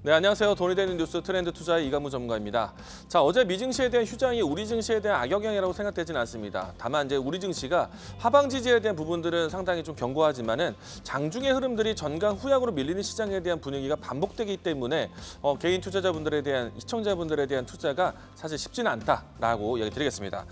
네, 안녕하세요. 돈이 되는 뉴스 트렌드 투자의 이강무 전문가입니다. 자, 어제 미 증시에 대한 휴장이 우리 증시에 대한 악영향이라고 생각되지는 않습니다. 다만 이제 우리 증시가 하방 지지에 대한 부분들은 상당히 좀 견고하지만은 장중의 흐름들이 전강 후약으로 밀리는 시장에 대한 분위기가 반복되기 때문에 개인 투자자분들에 대한 시청자분들에 대한 투자가 사실 쉽지는 않다라고 이야기 드리겠습니다.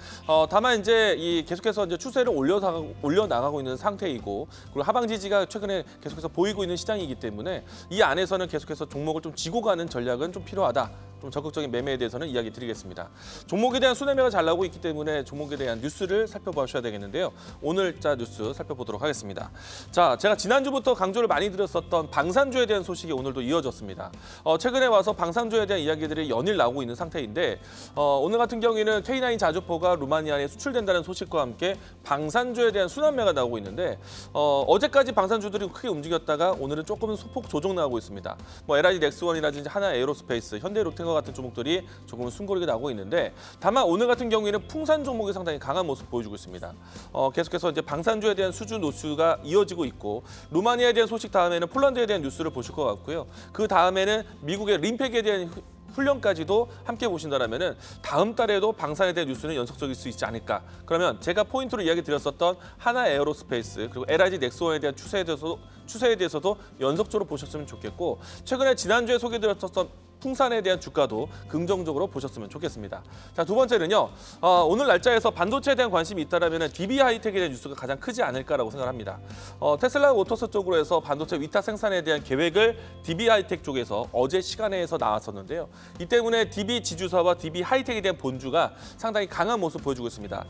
다만 이제 계속해서 이제 추세를 올려 나가고 있는 상태이고 그리고 하방 지지가 최근에 계속해서 보이고 있는 시장이기 때문에 이 안에서는 계속해서 종목을 좀 지고 가는 전략은 좀 필요하다. 좀 적극적인 매매에 대해서는 이야기 드리겠습니다. 종목에 대한 순매매가 잘 나오고 있기 때문에 종목에 대한 뉴스를 살펴보셔야 되겠는데요. 오늘자 뉴스 살펴보도록 하겠습니다. 자, 제가 지난주부터 강조를 많이 드렸었던 방산주에 대한 소식이 오늘도 이어졌습니다. 최근에 와서 방산주에 대한 이야기들이 연일 나오고 있는 상태인데 오늘 같은 경우에는 K9 자주포가 루마니아에 수출된다는 소식과 함께 방산주에 대한 순환매가 나오고 있는데 어제까지 방산주들이 크게 움직였다가 오늘은 조금은 소폭 조정 나오고 있습니다. 뭐 LIG 넥스원이라든지 하나 에어로스페이스, 현대로템과 같은 종목들이 조금은 숨고르게 나오고 있는데 다만 오늘 같은 경우에는 풍산 종목이 상당히 강한 모습 보여주고 있습니다. 계속해서 이제 방산주에 대한 수주 노수가 이어지고 있고 루마니아에 대한 소식 다음에는 폴란드에 대한 뉴스를 보실 것 같고요. 그 다음에는 미국의 림팩에 대한 훈련까지도 함께 보신다면은 다음 달에도 방산에 대한 뉴스는 연속적일 수 있지 않을까. 그러면 제가 포인트로 이야기 드렸었던 하나 에어로스페이스 그리고 LIG 넥스원에 대한 추세에 대해서도 연속적으로 보셨으면 좋겠고 최근에 지난주에 소개드렸었던 풍산에 대한 주가도 긍정적으로 보셨으면 좋겠습니다. 자, 두 번째는요. 오늘 날짜에서 반도체에 대한 관심이 있다면 DB 하이텍에 대한 뉴스가 가장 크지 않을까라고 생각합니다. 테슬라 모터스 쪽으로 해서 반도체 위탁 생산에 대한 계획을 DB 하이텍 쪽에서 어제 시간에서 나왔었는데요. 이 때문에 DB 지주사와 DB 하이텍에 대한 본주가 상당히 강한 모습 보여주고 있습니다.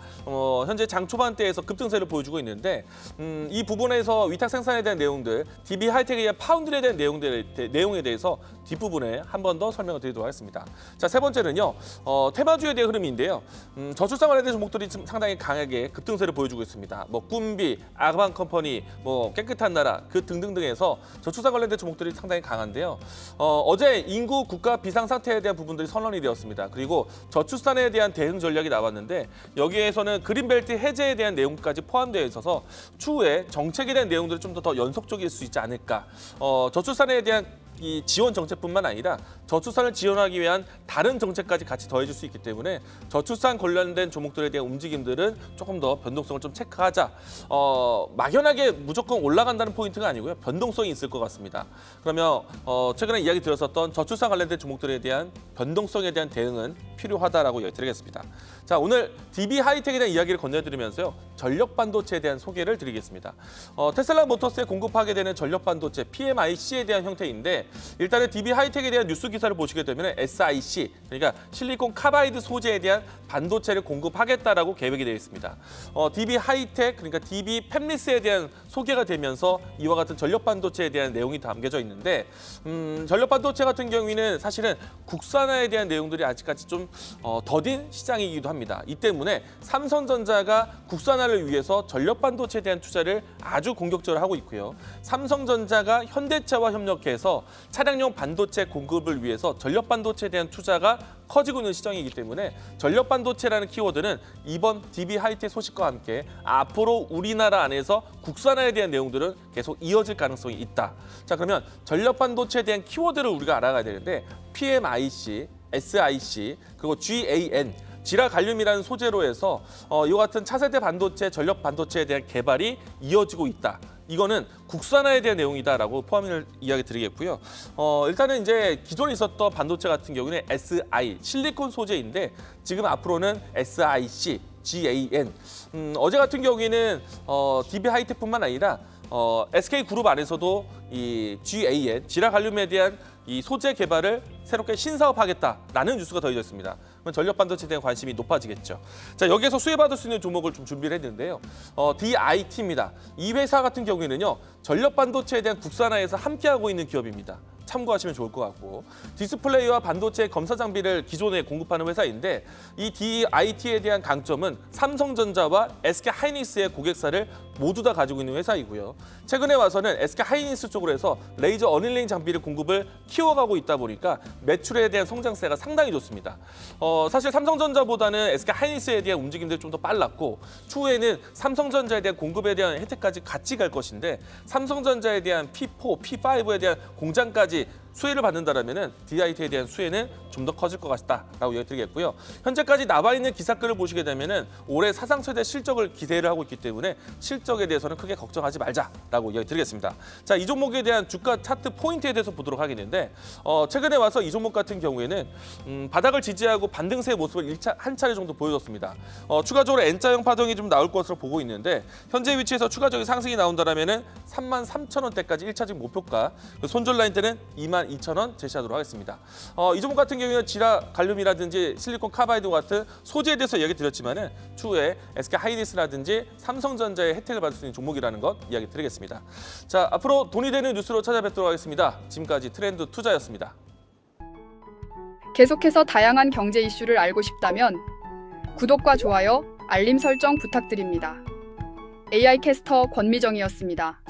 현재 장 초반대에서 급등세를 보여주고 있는데 이 부분에서 위탁 생산에 대한 내용들, DB 하이텍에 대한 파운드에 대한 내용에 대해서 뒷부분에 한 번 더 설명을 드리도록 하겠습니다. 자, 세 번째는요. 테마주에 대한 흐름인데요. 저출산 관련된 종목들이 지금 상당히 강하게 급등세를 보여주고 있습니다. 뭐 꿈비, 아그방컴퍼니, 뭐 깨끗한 나라 그 등등등에서 저출산 관련된 종목들이 상당히 강한데요. 어제 인구 국가 비상 상태에 대한 부분들이 선언이 되었습니다. 그리고 저출산에 대한 대응 전략이 나왔는데 여기에서는 그린벨트 해제에 대한 내용까지 포함되어 있어서 추후에 정책에 대한 내용들이 좀 더 연속적일 수 있지 않을까. 저출산에 대한 이 지원 정책뿐만 아니라 저출산을 지원하기 위한 다른 정책까지 같이 더해질 수 있기 때문에 저출산 관련된 종목들에 대한 움직임들은 조금 더 변동성을 좀 체크하자. 막연하게 무조건 올라간다는 포인트가 아니고요. 변동성이 있을 것 같습니다. 그러면 최근에 이야기 드렸었던 저출산 관련된 종목들에 대한 변동성에 대한 대응은 필요하다라고 이야기 드리겠습니다. 자, 오늘 DB 하이텍에 대한 이야기를 건네드리면서요. 전력 반도체에 대한 소개를 드리겠습니다. 테슬라 모터스에 공급하게 되는 전력 반도체 PMIC에 대한 형태인데 일단은 DB 하이텍에 대한 뉴스 기사를 보시게 되면 SiC, 그러니까 실리콘 카바이드 소재에 대한 반도체를 공급하겠다라고 계획이 되어 있습니다. DB 하이텍, 그러니까 DB 팹리스에 대한 소개가 되면서 이와 같은 전력 반도체에 대한 내용이 담겨져 있는데 전력 반도체 같은 경우에는 사실은 국산화에 대한 내용들이 아직까지 좀 더딘 시장이기도 합니다. 이 때문에 삼성전자가 국산화를 위해서 전력 반도체에 대한 투자를 아주 공격적으로 하고 있고요. 삼성전자가 현대차와 협력해서 차량용 반도체 공급을 위해서 전력 반도체에 대한 투자가 커지고 있는 시장이기 때문에 전력 반도체라는 키워드는 이번 DB 하이텍 소식과 함께 앞으로 우리나라 안에서 국산화에 대한 내용들은 계속 이어질 가능성이 있다. 자, 그러면 전력 반도체에 대한 키워드를 우리가 알아가야 되는데 PMIC, SiC, 그리고 GaN 지라갈륨이라는 소재로 해서 이와 같은 차세대 반도체, 전력 반도체에 대한 개발이 이어지고 있다. 이거는 국산화에 대한 내용이다라고 포함을 이야기 드리겠고요. 일단은 이제 기존에 있었던 반도체 같은 경우는 SI, 실리콘 소재인데 지금 앞으로는 SiC, GaN. 어제 같은 경우에는 DB 하이텍뿐만 아니라 SK그룹 안에서도 이 GaN, 지라갈륨에 대한 이 소재 개발을 새롭게 신사업하겠다라는 뉴스가 더해져 있습니다. 그러면 전력 반도체에 대한 관심이 높아지겠죠. 자, 여기에서 수혜받을 수 있는 종목을 좀 준비를 했는데요. DIT입니다. 이 회사 같은 경우에는요. 전력 반도체에 대한 국산화에서 함께하고 있는 기업입니다. 참고하시면 좋을 것 같고 디스플레이와 반도체 검사 장비를 기존에 공급하는 회사인데 이 DIT에 대한 강점은 삼성전자와 SK하이닉스의 고객사를 모두 다 가지고 있는 회사이고요. 최근에 와서는 SK하이닉스 쪽으로 해서 레이저 어닐링 장비를 공급을 키워가고 있다 보니까 매출에 대한 성장세가 상당히 좋습니다. 사실 삼성전자보다는 SK하이닉스에 대한 움직임들이 좀 더 빨랐고 추후에는 삼성전자에 대한 공급에 대한 혜택까지 같이 갈 것인데 삼성전자에 대한 P4, P5에 대한 공장까지 수혜를 받는다라면은 DIT에 대한 수혜는 좀 더 커질 것 같다라고 이야기 드리겠고요. 현재까지 나와 있는 기사글을 보시게 되면은 올해 사상 최대 실적을 기대를 하고 있기 때문에 실적에 대해서는 크게 걱정하지 말자라고 이야기 드리겠습니다. 자, 이 종목에 대한 주가 차트 포인트에 대해서 보도록 하겠는데 최근에 와서 이 종목 같은 경우에는 바닥을 지지하고 반등세의 모습을 한 차례 정도 보여줬습니다. 추가적으로 N자형 파동이 좀 나올 것으로 보고 있는데 현재 위치에서 추가적인 상승이 나온다라면은 33,000원대까지 1차적 목표가, 손절 라인 때는 22,000원 제시하도록 하겠습니다. 이 종목 같은 경우에는 지라 갈륨이라든지 실리콘 카바이드와 같은 소재에 대해서 이야기 드렸지만은 추후에 SK 하이닉스라든지 삼성전자의 혜택을 받을 수 있는 종목이라는 것 이야기 드리겠습니다. 자, 앞으로 돈이 되는 뉴스로 찾아뵙도록 하겠습니다. 지금까지 트렌드 투자였습니다. 계속해서 다양한 경제 이슈를 알고 싶다면 구독과 좋아요, 알림 설정 부탁드립니다. AI 캐스터 권미정이었습니다.